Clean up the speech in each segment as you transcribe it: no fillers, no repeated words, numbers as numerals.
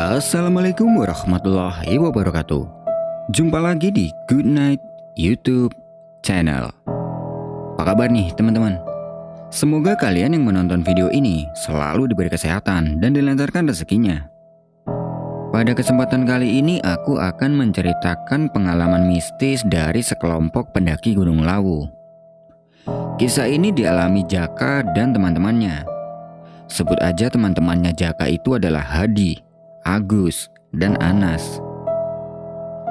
Assalamualaikum warahmatullahi wabarakatuh. Jumpa lagi di Good Night YouTube channel. Apa kabar nih teman-teman? Semoga kalian yang menonton video ini selalu diberi kesehatan dan dilancarkan rezekinya. Pada kesempatan kali ini aku akan menceritakan pengalaman mistis dari sekelompok pendaki Gunung Lawu. Kisah ini dialami Jaka dan teman-temannya. Sebut aja teman-temannya Jaka itu adalah Hadi, Agus, dan Anas.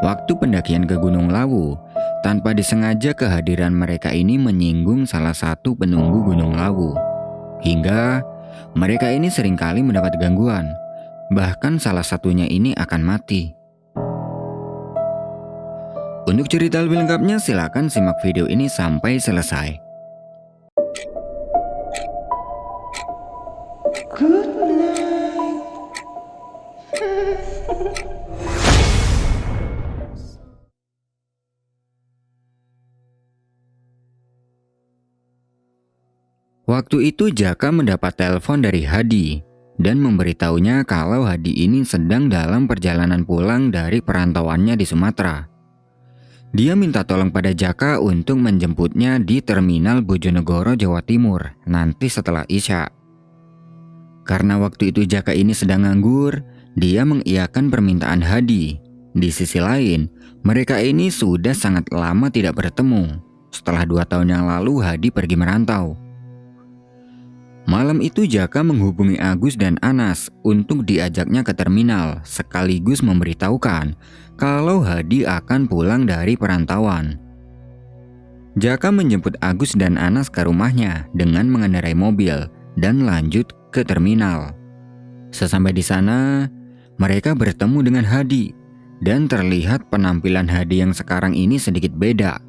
Waktu pendakian ke Gunung Lawu, tanpa disengaja kehadiran mereka ini menyinggung salah satu penunggu Gunung Lawu. Hingga mereka ini seringkali mendapat gangguan, bahkan salah satunya ini akan mati. Untuk cerita lebih lengkapnya silakan simak video ini sampai selesai. Good night. Waktu itu Jaka mendapat telepon dari Hadi dan memberitahunya kalau Hadi ini sedang dalam perjalanan pulang dari perantauannya di Sumatera. Dia minta tolong pada Jaka untuk menjemputnya di terminal Bojonegoro, Jawa Timur nanti setelah Isya. Karena waktu itu Jaka ini sedang nganggur, dia mengiyakan permintaan Hadi. Di sisi lain, mereka ini sudah sangat lama tidak bertemu. Setelah 2 tahun yang lalu Hadi pergi merantau. Malam itu Jaka menghubungi Agus dan Anas untuk diajaknya ke terminal, sekaligus memberitahukan kalau Hadi akan pulang dari perantauan. Jaka menjemput Agus dan Anas ke rumahnya dengan mengendarai mobil dan lanjut ke terminal. Sesampai di sana, mereka bertemu dengan Hadi dan terlihat penampilan Hadi yang sekarang ini sedikit beda.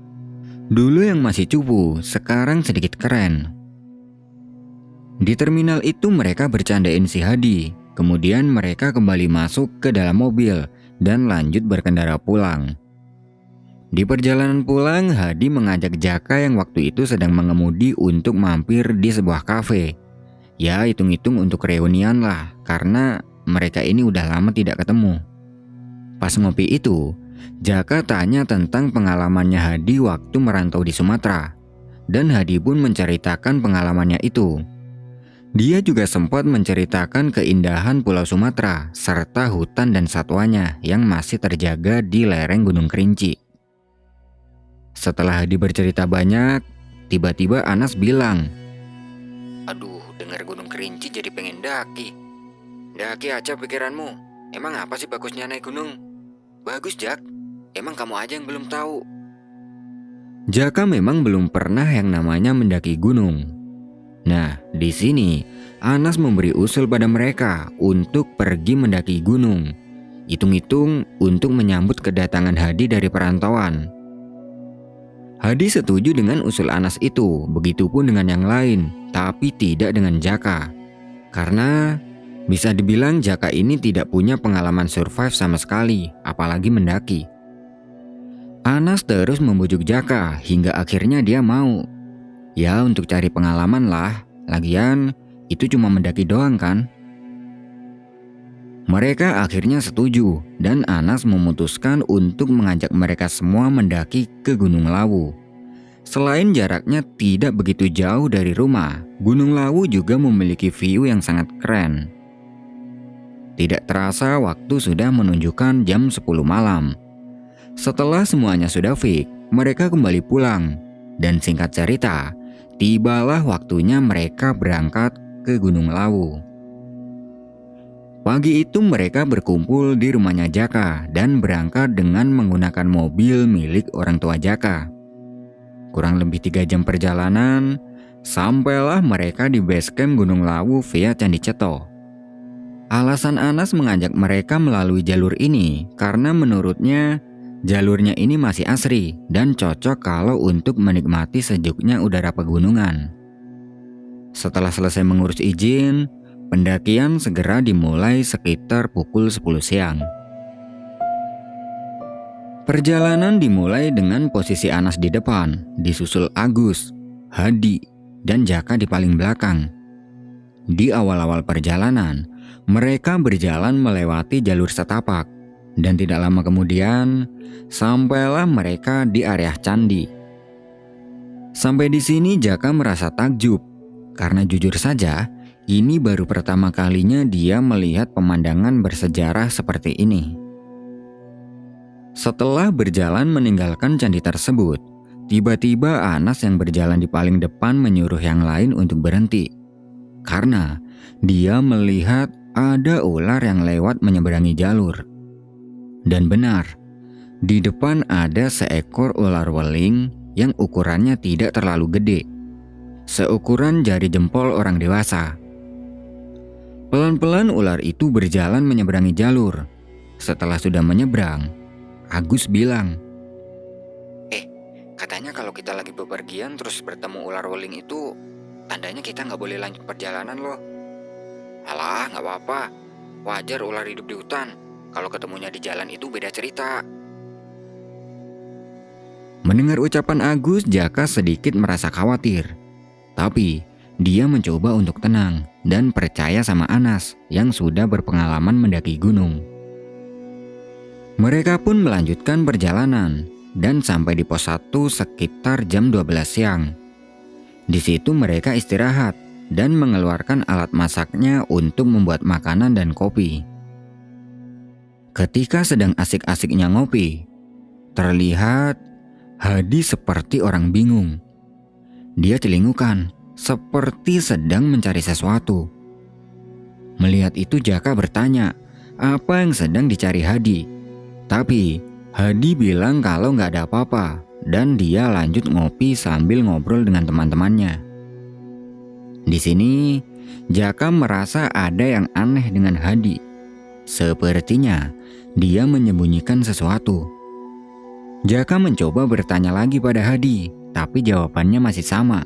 Dulu yang masih cupu, sekarang sedikit keren. Di terminal itu mereka bercandain si Hadi, kemudian mereka kembali masuk ke dalam mobil dan lanjut berkendara pulang. Di perjalanan pulang, Hadi mengajak Jaka yang waktu itu sedang mengemudi untuk mampir di sebuah kafe. Ya hitung-hitung untuk reunian lah, karena mereka ini udah lama tidak ketemu. Pas ngopi itu, Jaka tanya tentang pengalamannya Hadi waktu merantau di Sumatera. Dan Hadi pun menceritakan pengalamannya itu. Dia juga sempat menceritakan keindahan Pulau Sumatera serta hutan dan satwanya yang masih terjaga di lereng Gunung Kerinci. Setelah Hadi bercerita banyak, tiba-tiba Anas bilang, "Aduh, dengar Gunung Kerinci jadi pengen daki. Daki aja pikiranmu. Emang apa sih bagusnya naik gunung? Bagus, Jak. Emang kamu aja yang belum tahu." Jaka memang belum pernah yang namanya mendaki gunung. Nah, di sini Anas memberi usul pada mereka untuk pergi mendaki gunung. Hitung-hitung untuk menyambut kedatangan Hadi dari perantauan. Hadi setuju dengan usul Anas itu, begitupun dengan yang lain, tapi tidak dengan Jaka. Karena bisa dibilang Jaka ini tidak punya pengalaman survive sama sekali, apalagi mendaki. Anas terus membujuk Jaka hingga akhirnya dia mau. Ya untuk cari pengalaman lah, lagian itu cuma mendaki doang kan. Mereka akhirnya setuju dan Anas memutuskan untuk mengajak mereka semua mendaki ke Gunung Lawu. Selain jaraknya tidak begitu jauh dari rumah, Gunung Lawu juga memiliki view yang sangat keren. Tidak terasa waktu sudah menunjukkan jam 10 malam. Setelah semuanya sudah fix, mereka kembali pulang. Dan singkat cerita, tibalah waktunya mereka berangkat ke Gunung Lawu. Pagi itu mereka berkumpul di rumahnya Jaka dan berangkat dengan menggunakan mobil milik orang tua Jaka. Kurang lebih 3 jam perjalanan, sampailah mereka di base camp Gunung Lawu via Candi Ceto. Alasan Anas mengajak mereka melalui jalur ini karena menurutnya jalurnya ini masih asri dan cocok kalau untuk menikmati sejuknya udara pegunungan. Setelah selesai mengurus izin, pendakian segera dimulai sekitar pukul 10 siang. Perjalanan dimulai dengan posisi Anas di depan, disusul Agus, Hadi, dan Jaka di paling belakang. Di awal-awal perjalanan, mereka berjalan melewati jalur setapak, dan tidak lama kemudian sampailah mereka di area candi. Sampai di sini Jaka merasa takjub, karena jujur saja ini baru pertama kalinya dia melihat pemandangan bersejarah seperti ini. Setelah berjalan meninggalkan candi tersebut, tiba-tiba Anas yang berjalan di paling depan menyuruh yang lain untuk berhenti. Karena dia melihat ada ular yang lewat menyeberangi jalur. Dan benar, di depan ada seekor ular weling yang ukurannya tidak terlalu gede, seukuran jari jempol orang dewasa. Pelan-pelan ular itu berjalan menyeberangi jalur. Setelah sudah menyeberang, Agus bilang, katanya kalau kita lagi bepergian terus bertemu ular weling itu, tandanya kita nggak boleh lanjut perjalanan loh. Alah, nggak apa-apa. Wajar ular hidup di hutan. Kalau ketemunya di jalan itu beda cerita. Mendengar ucapan Agus, Jaka sedikit merasa khawatir. Tapi dia mencoba untuk tenang dan percaya sama Anas yang sudah berpengalaman mendaki gunung. Mereka pun melanjutkan perjalanan dan sampai di pos 1 sekitar jam 12 siang. Di situ mereka istirahat dan mengeluarkan alat masaknya untuk membuat makanan dan kopi. Ketika sedang asik-asiknya ngopi, terlihat Hadi seperti orang bingung. Dia celingukan seperti sedang mencari sesuatu. Melihat itu Jaka bertanya apa yang sedang dicari Hadi. Tapi Hadi bilang kalau nggak ada apa-apa dan dia lanjut ngopi sambil ngobrol dengan teman-temannya. Di sini Jaka merasa ada yang aneh dengan Hadi. Sepertinya dia menyembunyikan sesuatu. Jaka mencoba bertanya lagi pada Hadi, tapi jawabannya masih sama.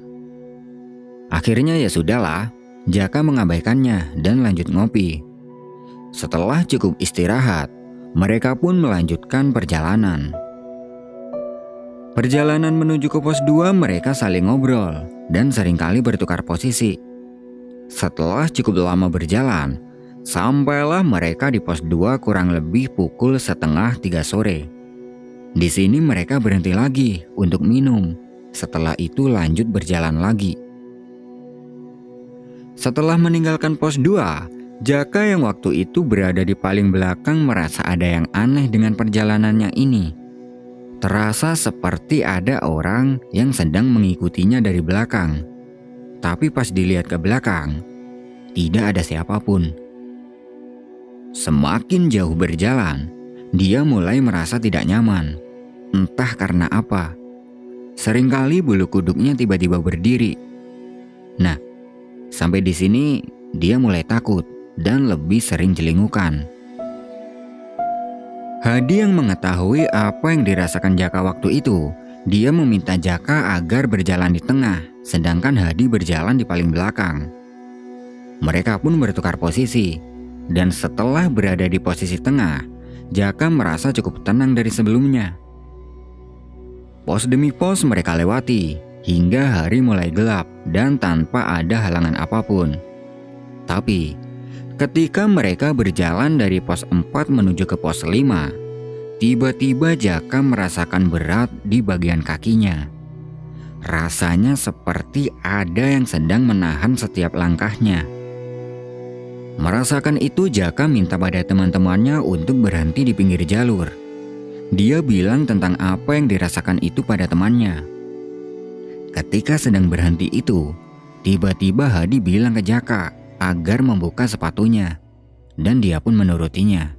Akhirnya ya sudahlah, Jaka mengabaikannya dan lanjut ngopi. Setelah cukup istirahat, mereka pun melanjutkan perjalanan. Perjalanan menuju ke pos 2 mereka saling ngobrol dan seringkali bertukar posisi. Setelah cukup lama berjalan, sampailah mereka di pos 2 kurang lebih pukul 2:30 sore. Di sini mereka berhenti lagi untuk minum. Setelah itu lanjut berjalan lagi. Setelah meninggalkan pos 2, Jaka yang waktu itu berada di paling belakang merasa ada yang aneh dengan perjalanannya ini. Terasa seperti ada orang yang sedang mengikutinya dari belakang. Tapi pas dilihat ke belakang, tidak ada siapapun. Semakin jauh berjalan, dia mulai merasa tidak nyaman. Entah karena apa. Seringkali bulu kuduknya tiba-tiba berdiri. Nah, sampai di sini dia mulai takut dan lebih sering celingukan. Hadi yang mengetahui apa yang dirasakan Jaka waktu itu, dia meminta Jaka agar berjalan di tengah, sedangkan Hadi berjalan di paling belakang. Mereka pun bertukar posisi, dan setelah berada di posisi tengah, Jaka merasa cukup tenang dari sebelumnya. Pos demi pos mereka lewati, hingga hari mulai gelap dan tanpa ada halangan apapun. Tapi ketika mereka berjalan dari pos 4 menuju ke pos 5, tiba-tiba Jaka merasakan berat di bagian kakinya. Rasanya seperti ada yang sedang menahan setiap langkahnya. Merasakan itu Jaka minta pada teman-temannya untuk berhenti di pinggir jalur. Dia bilang tentang apa yang dirasakan itu pada temannya. Ketika sedang berhenti itu, tiba-tiba Hadi bilang ke Jaka agar membuka sepatunya, dan dia pun menurutinya.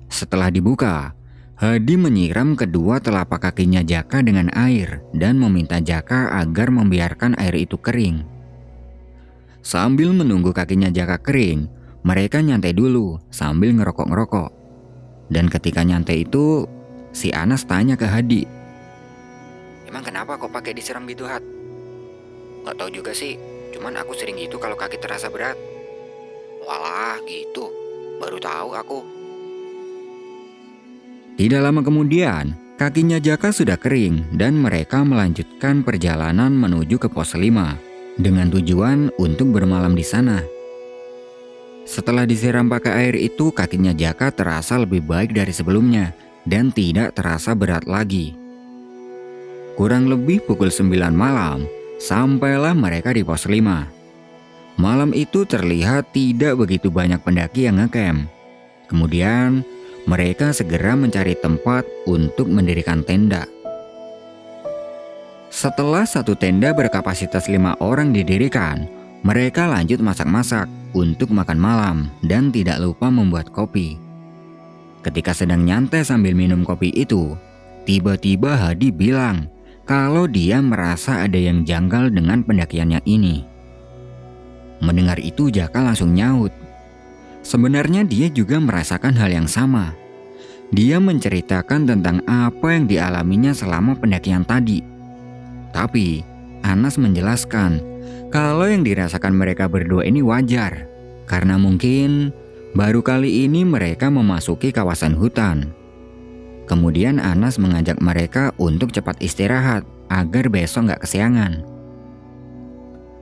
Setelah dibuka, Hadi menyiram kedua telapak kakinya Jaka dengan air dan meminta Jaka agar membiarkan air itu kering. Sambil menunggu kakinya Jaka kering, mereka nyantai dulu sambil ngerokok-ngerokok. Dan ketika nyantai itu, si Anas tanya ke Hadi, "Emang kenapa kok pakai disiram gitu, Hat?" "Gak tahu juga sih, cuman aku sering gitu kalau kaki terasa berat." "Walah gitu, baru tahu aku." Tidak lama kemudian, kakinya Jaka sudah kering dan mereka melanjutkan perjalanan menuju ke pos 5 dengan tujuan untuk bermalam di sana. Setelah disiram pakai air itu, kakinya Jaka terasa lebih baik dari sebelumnya dan tidak terasa berat lagi. Kurang lebih pukul 9 malam, sampailah mereka di pos 5. Malam itu terlihat tidak begitu banyak pendaki yang ngecamp. Kemudian, mereka segera mencari tempat untuk mendirikan tenda. Setelah satu tenda berkapasitas 5 orang didirikan, mereka lanjut masak-masak untuk makan malam dan tidak lupa membuat kopi. Ketika sedang nyantai sambil minum kopi itu, tiba-tiba Hadi bilang kalau dia merasa ada yang janggal dengan pendakiannya ini. Mendengar itu Jaka langsung nyaut. Sebenarnya dia juga merasakan hal yang sama. Dia menceritakan tentang apa yang dialaminya selama pendakian tadi. Tapi Anas menjelaskan kalau yang dirasakan mereka berdua ini wajar, karena mungkin baru kali ini mereka memasuki kawasan hutan. Kemudian Anas mengajak mereka untuk cepat istirahat agar besok nggak kesiangan.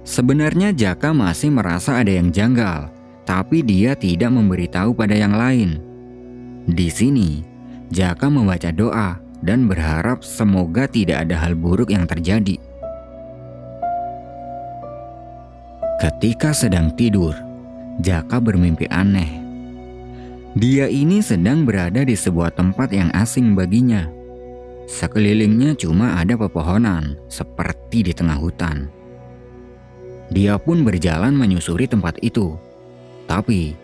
Sebenarnya Jaka masih merasa ada yang janggal, tapi dia tidak memberitahu pada yang lain. Di sini, Jaka membaca doa dan berharap semoga tidak ada hal buruk yang terjadi. Ketika sedang tidur, Jaka bermimpi aneh. Dia ini sedang berada di sebuah tempat yang asing baginya. Sekelilingnya cuma ada pepohonan, seperti di tengah hutan. Dia pun berjalan menyusuri tempat itu. Tapi,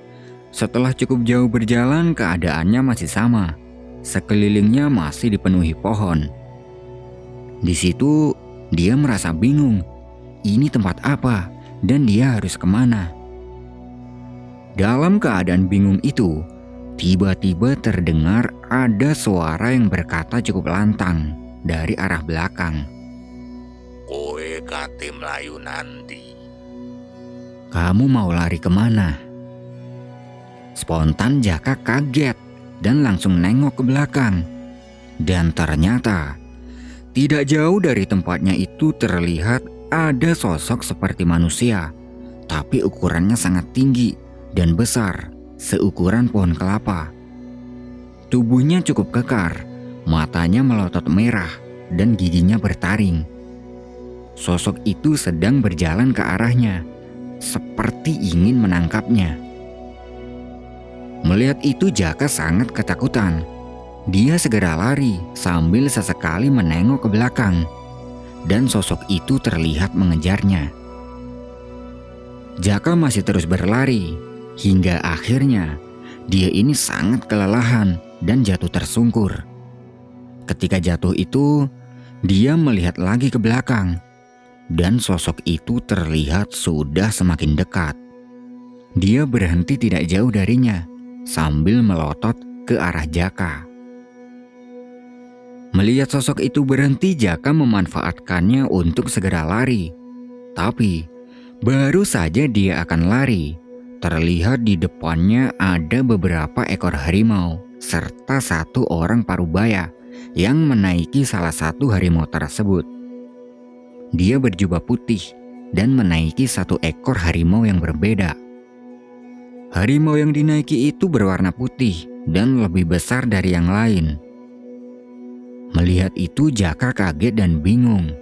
setelah cukup jauh berjalan, keadaannya masih sama. Sekelilingnya masih dipenuhi pohon. Di situ, dia merasa bingung. Ini tempat apa? Dan dia harus kemana? Dalam keadaan bingung itu, tiba-tiba terdengar ada suara yang berkata cukup lantang dari arah belakang. Koe kate mlayu nanti. Kamu mau lari kemana? Spontan Jaka kaget dan langsung nengok ke belakang. Dan ternyata, tidak jauh dari tempatnya itu terlihat ada sosok seperti manusia, tapi ukurannya sangat tinggi dan besar, seukuran pohon kelapa. Tubuhnya cukup kekar, matanya melotot merah dan giginya bertaring. Sosok itu sedang berjalan ke arahnya, seperti ingin menangkapnya. Melihat itu Jaka sangat ketakutan. Dia segera lari sambil sesekali menengok ke belakang. Dan sosok itu terlihat mengejarnya. Jaka masih terus berlari, hingga akhirnya dia ini sangat kelelahan dan jatuh tersungkur. Ketika jatuh itu, dia melihat lagi ke belakang, dan sosok itu terlihat sudah semakin dekat. Dia berhenti tidak jauh darinya, sambil melotot ke arah Jaka. Melihat sosok itu berhenti, Jaka memanfaatkannya untuk segera lari. Tapi, baru saja dia akan lari, terlihat di depannya ada beberapa ekor harimau, serta satu orang parubaya yang menaiki salah satu harimau tersebut. Dia berjubah putih dan menaiki satu ekor harimau yang berbeda. Harimau yang dinaiki itu berwarna putih dan lebih besar dari yang lain. Melihat itu Jaka kaget dan bingung.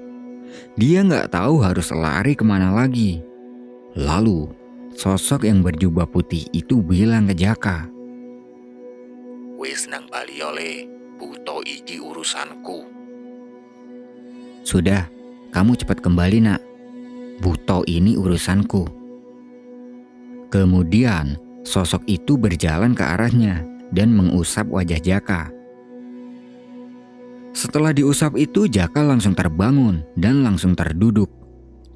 Dia nggak tahu harus lari kemana lagi. Lalu sosok yang berjubah putih itu bilang ke Jaka, Wis nang bali oleh, buto iki urusanku. Sudah, kamu cepat kembali nak. Buto ini urusanku. Kemudian sosok itu berjalan ke arahnya dan mengusap wajah Jaka. Setelah diusap itu Jaka langsung terbangun dan langsung terduduk.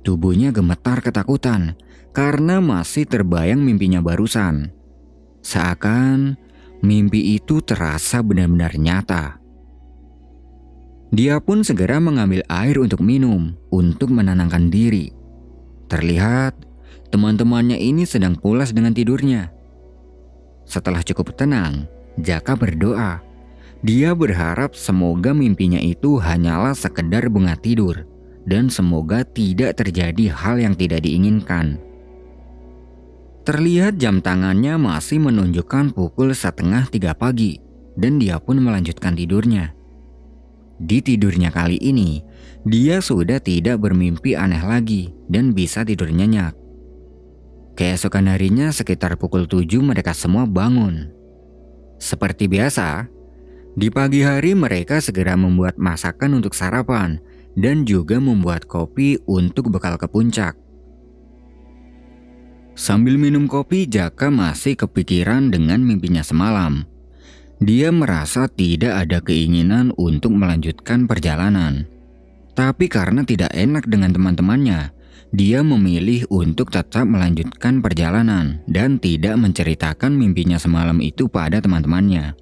Tubuhnya gemetar ketakutan karena masih terbayang mimpinya barusan. Seakan mimpi itu terasa benar-benar nyata. Dia pun segera mengambil air untuk minum untuk menenangkan diri. Terlihat teman-temannya ini sedang pulas dengan tidurnya. Setelah cukup tenang, Jaka berdoa. Dia berharap semoga mimpinya itu hanyalah sekedar bunga tidur dan semoga tidak terjadi hal yang tidak diinginkan. Terlihat jam tangannya masih menunjukkan pukul 2:30 pagi dan dia pun melanjutkan tidurnya. Di tidurnya kali ini, dia sudah tidak bermimpi aneh lagi dan bisa tidur nyenyak. Keesokan harinya sekitar pukul 7 mereka semua bangun. Seperti biasa, di pagi hari mereka segera membuat masakan untuk sarapan dan juga membuat kopi untuk bekal ke puncak. Sambil minum kopi, Jaka masih kepikiran dengan mimpinya semalam. Dia merasa tidak ada keinginan untuk melanjutkan perjalanan. Tapi karena tidak enak dengan teman-temannya, dia memilih untuk tetap melanjutkan perjalanan dan tidak menceritakan mimpinya semalam itu pada teman-temannya.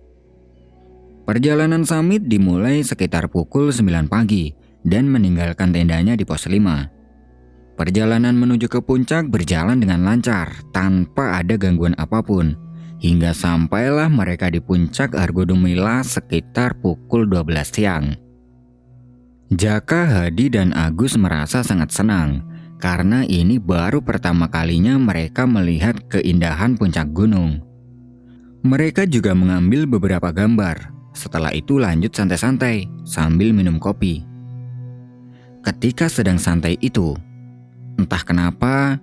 Perjalanan summit dimulai sekitar pukul 9 pagi dan meninggalkan tendanya di pos 5. Perjalanan menuju ke puncak berjalan dengan lancar tanpa ada gangguan apapun hingga sampailah mereka di puncak Argodumila sekitar pukul 12 siang. Jaka, Hadi, dan Agus merasa sangat senang karena ini baru pertama kalinya mereka melihat keindahan puncak gunung. Mereka juga mengambil beberapa gambar. Setelah itu lanjut santai-santai sambil minum kopi. Ketika sedang santai itu, entah kenapa,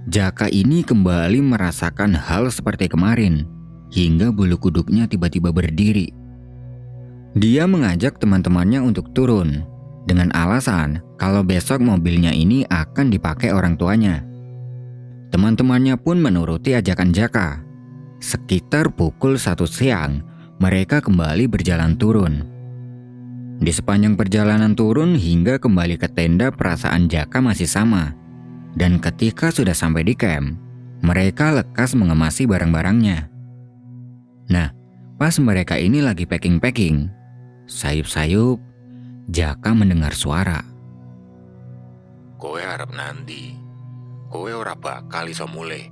Jaka ini kembali merasakan hal seperti kemarin, hingga bulu kuduknya tiba-tiba berdiri. Dia mengajak teman-temannya untuk turun, dengan alasan kalau besok mobilnya ini akan dipakai orang tuanya. Teman-temannya pun menuruti ajakan Jaka. Sekitar pukul 1 siang, mereka kembali berjalan turun. Di sepanjang perjalanan turun hingga kembali ke tenda, perasaan Jaka masih sama. Dan ketika sudah sampai di camp, mereka lekas mengemasi barang-barangnya. Nah, pas mereka ini lagi packing-packing, sayup-sayup, Jaka mendengar suara. Kowe arep nanti, kowe ora bakal iso mulih.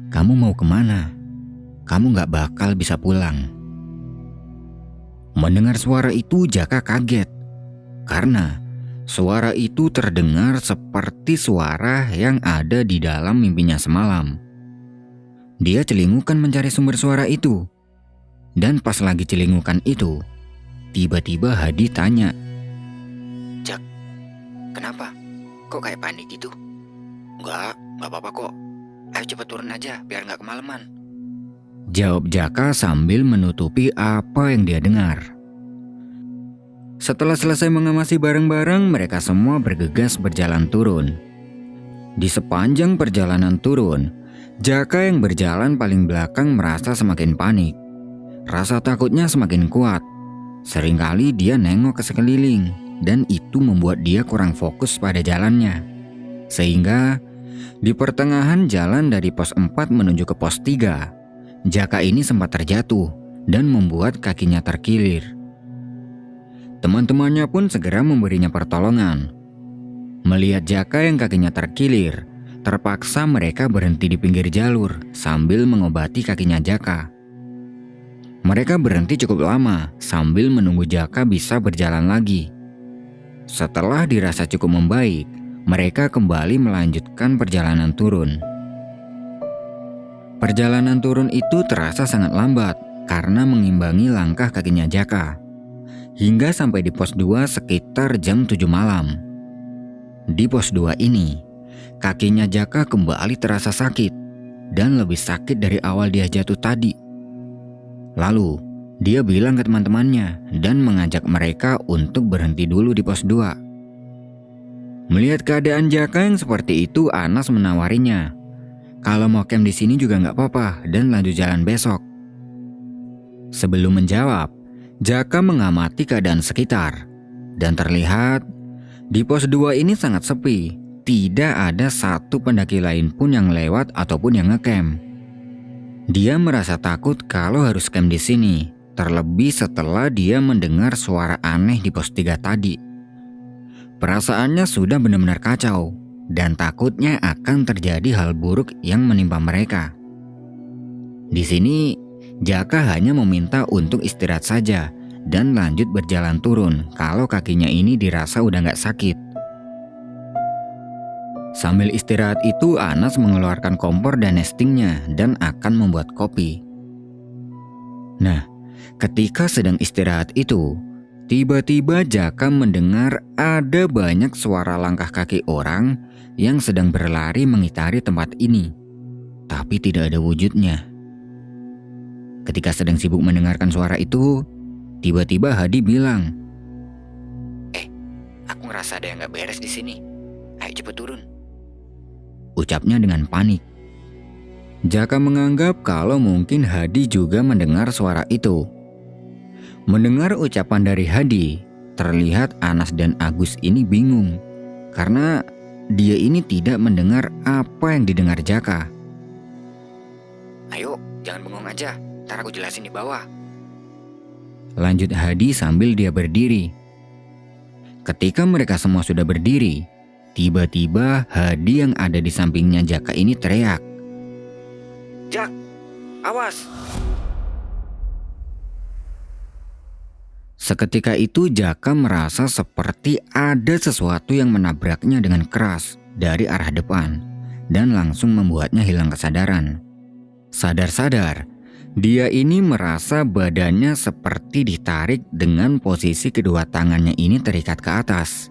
Kamu mau kemana? Kamu gak bakal bisa pulang. Mendengar suara itu, Jaka kaget. Karena suara itu terdengar seperti suara yang ada di dalam mimpinya semalam. Dia celingukan mencari sumber suara itu. Dan pas lagi celingukan itu, tiba-tiba Hadi tanya, Jak, kenapa? Kok kayak panik gitu? Enggak apa-apa kok. Ayo cepet turun aja biar gak kemalaman. jawab Jaka sambil menutupi apa yang dia dengar. Setelah selesai mengamasi barang-barang, mereka semua bergegas berjalan turun. Di sepanjang perjalanan turun, Jaka yang berjalan paling belakang merasa semakin panik. Rasa takutnya semakin kuat. Seringkali dia nengok ke sekeliling, dan itu membuat dia kurang fokus pada jalannya. Sehingga di pertengahan jalan dari pos 4 menuju ke pos 3, Jaka ini sempat terjatuh dan membuat kakinya terkilir. Teman-temannya pun segera memberinya pertolongan. Melihat Jaka yang kakinya terkilir, terpaksa mereka berhenti di pinggir jalur sambil mengobati kakinya Jaka. Mereka berhenti cukup lama sambil menunggu Jaka bisa berjalan lagi. Setelah dirasa cukup membaik, mereka kembali melanjutkan perjalanan turun. Perjalanan turun itu terasa sangat lambat karena mengimbangi langkah kakinya Jaka. Hingga sampai di pos 2 sekitar jam 7 malam. Di pos 2 ini, kakinya Jaka kembali terasa sakit dan lebih sakit dari awal dia jatuh tadi. Lalu, dia bilang ke teman-temannya dan mengajak mereka untuk berhenti dulu di pos 2. Melihat keadaan Jaka yang seperti itu, Anas menawarinya, kalau mau camp di sini juga nggak apa-apa dan lanjut jalan besok. Sebelum menjawab, Jaka mengamati keadaan sekitar dan terlihat di pos 2 ini sangat sepi. Tidak ada satu pendaki lain pun yang lewat ataupun yang ngecamp. Dia merasa takut kalau harus camp di sini, terlebih setelah dia mendengar suara aneh di pos 3 tadi. Perasaannya sudah benar-benar kacau dan takutnya akan terjadi hal buruk yang menimpa mereka. Di sini, Jaka hanya meminta untuk istirahat saja dan lanjut berjalan turun kalau kakinya ini dirasa udah gak sakit. Sambil istirahat itu Anas mengeluarkan kompor dan nestingnya dan akan membuat kopi. Nah, ketika sedang istirahat itu, tiba-tiba Jaka mendengar ada banyak suara langkah kaki orang yang sedang berlari mengitari tempat ini, tapi tidak ada wujudnya. Ketika sedang sibuk mendengarkan suara itu, tiba-tiba Hadi bilang, Aku ngerasa ada yang gak beres di sini. Ayo cepet turun. ucapnya dengan panik. Jaka menganggap kalau mungkin Hadi juga mendengar suara itu. Mendengar ucapan dari Hadi, terlihat Anas dan Agus ini bingung karena dia ini tidak mendengar apa yang didengar Jaka. Ayo, jangan bengong aja. Ntar aku jelasin di bawah. Lanjut Hadi sambil dia berdiri. Ketika mereka semua sudah berdiri, tiba-tiba Hadi yang ada di sampingnya Jaka ini teriak, Jak, awas. Seketika itu Jaka merasa seperti ada sesuatu yang menabraknya dengan keras dari arah depan dan langsung membuatnya hilang kesadaran. Sadar-sadar, dia ini merasa badannya seperti ditarik dengan posisi kedua tangannya ini terikat ke atas.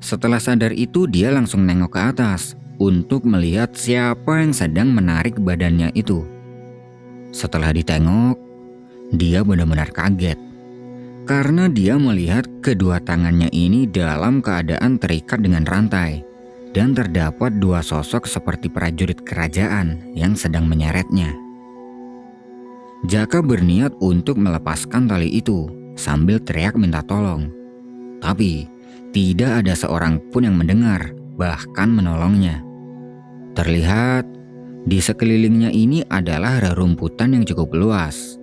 Setelah sadar itu dia langsung nengok ke atas untuk melihat siapa yang sedang menarik badannya itu. Setelah ditengok, dia benar-benar kaget karena dia melihat kedua tangannya ini dalam keadaan terikat dengan rantai dan terdapat dua sosok seperti prajurit kerajaan yang sedang menyeretnya. Jaka berniat untuk melepaskan tali itu sambil teriak minta tolong. Tapi tidak ada seorang pun yang mendengar, bahkan menolongnya. Terlihat di sekelilingnya ini adalah rerumputan yang cukup luas.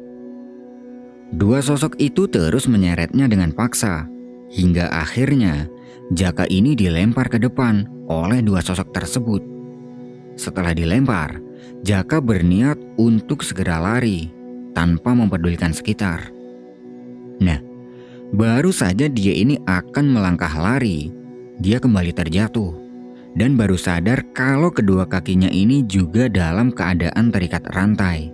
Dua sosok itu terus menyeretnya dengan paksa, hingga akhirnya Jaka ini dilempar ke depan oleh dua sosok tersebut. Setelah dilempar, Jaka berniat untuk segera lari tanpa mempedulikan sekitar. Nah, baru saja dia ini akan melangkah lari, dia kembali terjatuh dan baru sadar kalau kedua kakinya ini juga dalam keadaan terikat rantai.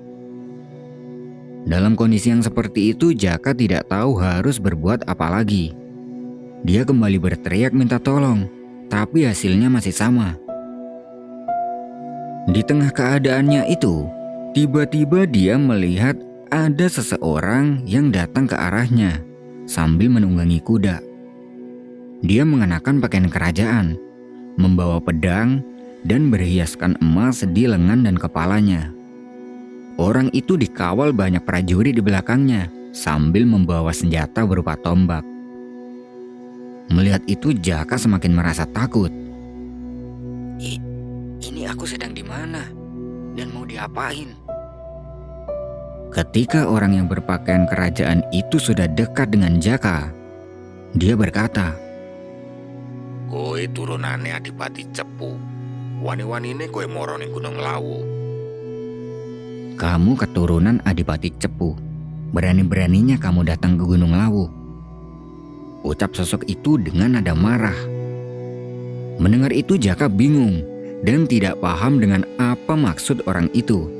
Dalam kondisi yang seperti itu, Jaka tidak tahu harus berbuat apa lagi. Dia kembali berteriak minta tolong, tapi hasilnya masih sama. Di tengah keadaannya itu, tiba-tiba dia melihat ada seseorang yang datang ke arahnya sambil menunggangi kuda. Dia mengenakan pakaian kerajaan, membawa pedang dan berhiaskan emas di lengan dan kepalanya. Orang itu dikawal banyak prajurit di belakangnya sambil membawa senjata berupa tombak. Melihat itu Jaka semakin merasa takut. Ini aku sedang di mana? Dan mau diapain? Ketika orang yang berpakaian kerajaan itu sudah dekat dengan Jaka, dia berkata, Kowe turunane Adipati Cepu. Wani-wanine kowe moro ning Gunung Lawu. "Kamu keturunan Adipati Cepu. Berani-beraninya kamu datang ke Gunung Lawu," ucap sosok itu dengan nada marah. Mendengar itu Jaka bingung dan tidak paham dengan apa maksud orang itu.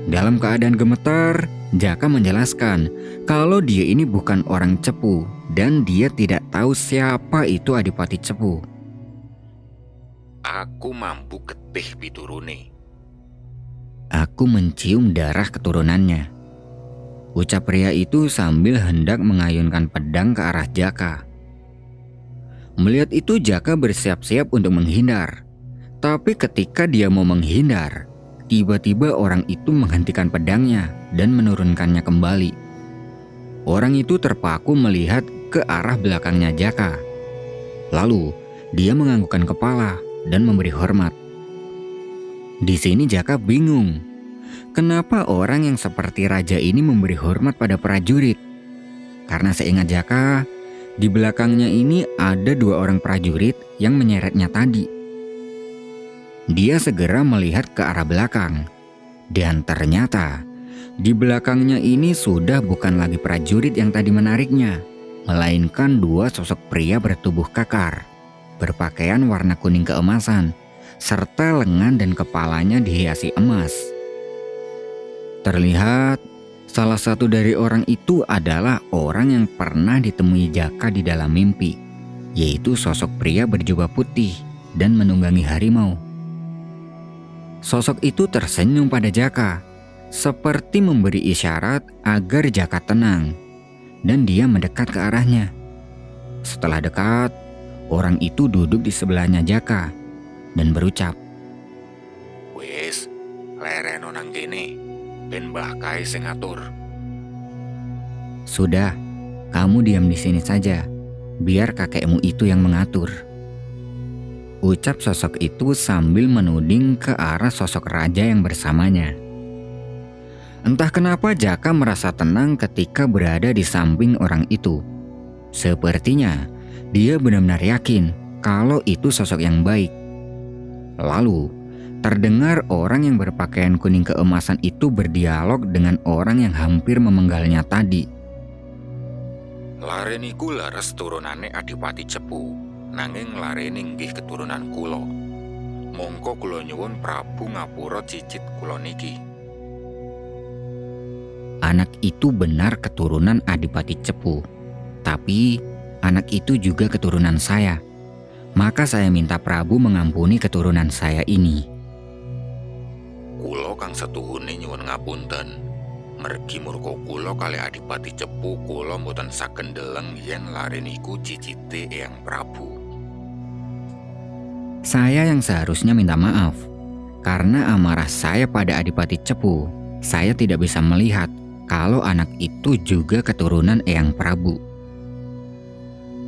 Dalam keadaan gemetar, Jaka menjelaskan kalau dia ini bukan orang Cepu dan dia tidak tahu siapa itu Adipati Cepu. Aku mampu getih piturune. "Aku mencium darah keturunannya," ucap pria itu sambil hendak mengayunkan pedang ke arah Jaka. Melihat itu Jaka bersiap-siap untuk menghindar. Tapi ketika dia mau menghindar, tiba-tiba orang itu menghentikan pedangnya dan menurunkannya kembali. Orang itu terpaku melihat ke arah belakangnya Jaka. Lalu dia menganggukkan kepala dan memberi hormat. Di sini Jaka bingung. Kenapa orang yang seperti raja ini memberi hormat pada prajurit? Karena seingat Jaka, di belakangnya ini ada dua orang prajurit yang menyeretnya tadi. Dia segera melihat ke arah belakang, dan ternyata di belakangnya ini sudah bukan lagi prajurit yang tadi menariknya, melainkan dua sosok pria bertubuh kekar. berpakaian warna kuning keemasan, serta lengan dan kepalanya dihiasi emas. Terlihat salah satu dari orang itu adalah orang yang pernah ditemui Jaka di dalam mimpi, yaitu sosok pria berjubah putih dan menunggangi harimau. Sosok itu tersenyum pada Jaka, seperti memberi isyarat agar Jaka tenang, dan dia mendekat ke arahnya. Setelah dekat, orang itu duduk di sebelahnya Jaka dan berucap, Wis, lereno nang kene, ben mbah kae sing ngatur. "Sudah, kamu diam di sini saja, biar kakekmu itu yang mengatur," ucap sosok itu sambil menuding ke arah sosok raja yang bersamanya. Entah kenapa Jaka merasa tenang ketika berada di samping orang itu. Sepertinya dia benar-benar yakin kalau itu sosok yang baik. Lalu terdengar orang yang berpakaian kuning keemasan itu berdialog dengan orang yang hampir memenggalnya tadi. Lare niku laras turunane Adipati Cepu, nanging lare nggih keturunan kula. Mongko kula nyuwun Prabu ngapura cicit kula niki. Anak itu benar keturunan Adipati Cepu, tapi anak itu juga keturunan saya. Maka saya minta Prabu mengampuni keturunan saya ini. Kula kang setuhune nyuwun ngapunten. Mergi murka kula kali Adipati Cepu kula mboten saged ndeleng yen lare niku cicite Eyang Prabu. Saya yang seharusnya minta maaf. Karena amarah saya pada Adipati Cepu, saya tidak bisa melihat kalau anak itu juga keturunan Eyang Prabu.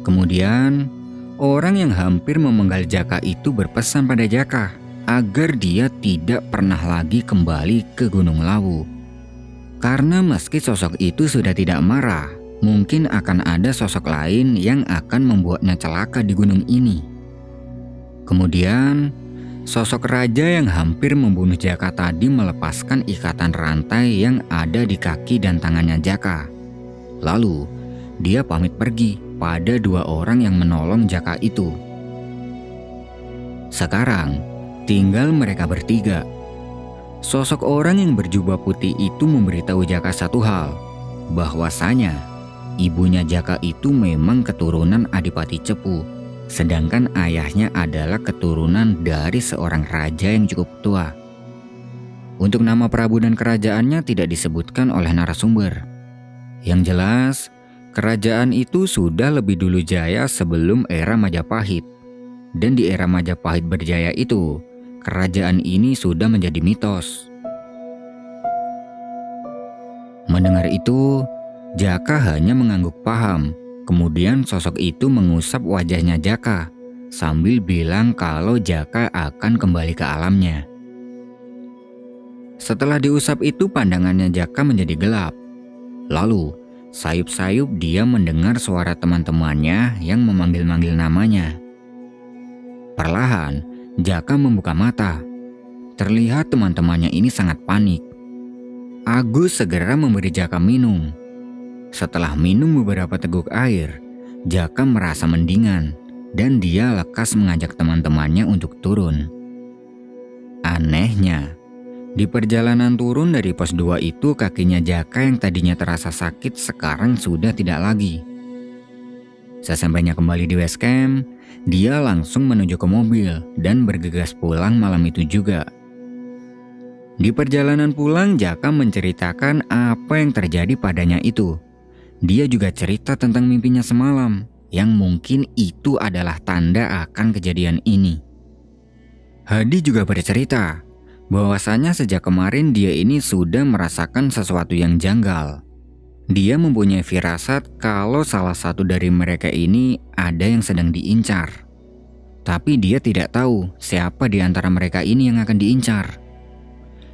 Kemudian, orang yang hampir memenggal Jaka itu berpesan pada Jaka agar dia tidak pernah lagi kembali ke Gunung Lawu. Karena meski sosok itu sudah tidak marah, mungkin akan ada sosok lain yang akan membuatnya celaka di gunung ini. Kemudian, sosok raja yang hampir membunuh Jaka tadi melepaskan ikatan rantai yang ada di kaki dan tangannya Jaka. Lalu, dia pamit pergi pada dua orang yang menolong Jaka itu. Sekarang, tinggal mereka bertiga. Sosok orang yang berjubah putih itu memberitahu Jaka satu hal, bahwasanya ibunya Jaka itu memang keturunan Adipati Cepu, sedangkan ayahnya adalah keturunan dari seorang raja yang cukup tua. Untuk nama Prabu dan kerajaannya tidak disebutkan oleh narasumber. Yang jelas, kerajaan itu sudah lebih dulu jaya sebelum era Majapahit. Dan di era Majapahit berjaya itu, kerajaan ini sudah menjadi mitos. Mendengar itu, Jaka hanya mengangguk paham. Kemudian sosok itu mengusap wajahnya Jaka sambil bilang kalau Jaka akan kembali ke alamnya. Setelah diusap itu pandangannya Jaka menjadi gelap. Lalu sayup-sayup dia mendengar suara teman-temannya yang memanggil-manggil namanya. Perlahan Jaka membuka mata. Terlihat teman-temannya ini sangat panik. Agus segera memberi Jaka minum. Setelah minum beberapa teguk air, Jaka merasa mendingan dan dia lekas mengajak teman-temannya untuk turun. Anehnya, di perjalanan turun dari pos 2 itu kakinya Jaka yang tadinya terasa sakit sekarang sudah tidak lagi. Sesampainya kembali di base camp, dia langsung menuju ke mobil dan bergegas pulang malam itu juga. Di perjalanan pulang, Jaka menceritakan apa yang terjadi padanya itu. Dia juga cerita tentang mimpinya semalam, yang mungkin itu adalah tanda akan kejadian ini. Hadi juga bercerita bahwasanya sejak kemarin dia ini sudah merasakan sesuatu yang janggal. Dia mempunyai firasat kalau salah satu dari mereka ini ada yang sedang diincar. Tapi dia tidak tahu siapa di antara mereka ini yang akan diincar.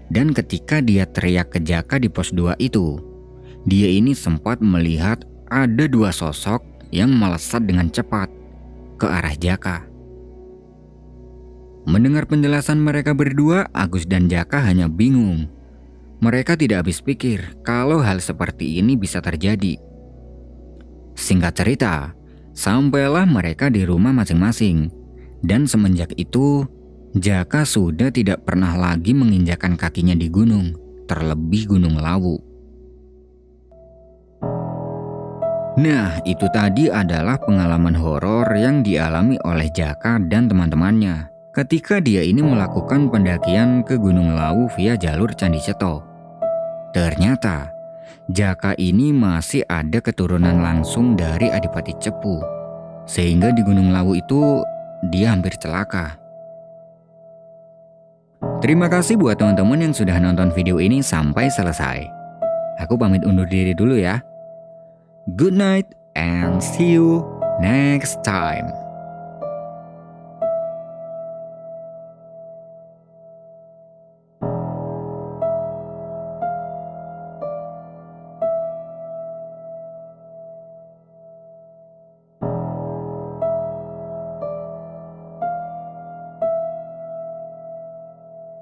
Dan ketika dia teriak ke Jaka di pos 2 itu, dia ini sempat melihat ada dua sosok yang melesat dengan cepat ke arah Jaka. Mendengar penjelasan mereka berdua, Agus dan Jaka hanya bingung. Mereka tidak habis pikir kalau hal seperti ini bisa terjadi. Singkat cerita, sampailah mereka di rumah masing-masing Dan semenjak itu, Jaka sudah tidak pernah lagi menginjakan kakinya di gunung, terlebih Gunung Lawu. Nah, itu tadi adalah pengalaman horor yang dialami oleh Jaka dan teman-temannya ketika dia ini melakukan pendakian ke Gunung Lawu via jalur Candi Ceto. Ternyata, Jaka ini masih ada keturunan langsung dari Adipati Cepu, sehingga di Gunung Lawu itu dia hampir celaka. Terima kasih buat teman-teman yang sudah nonton video ini sampai selesai. Aku pamit undur diri dulu ya. Good night and see you next time.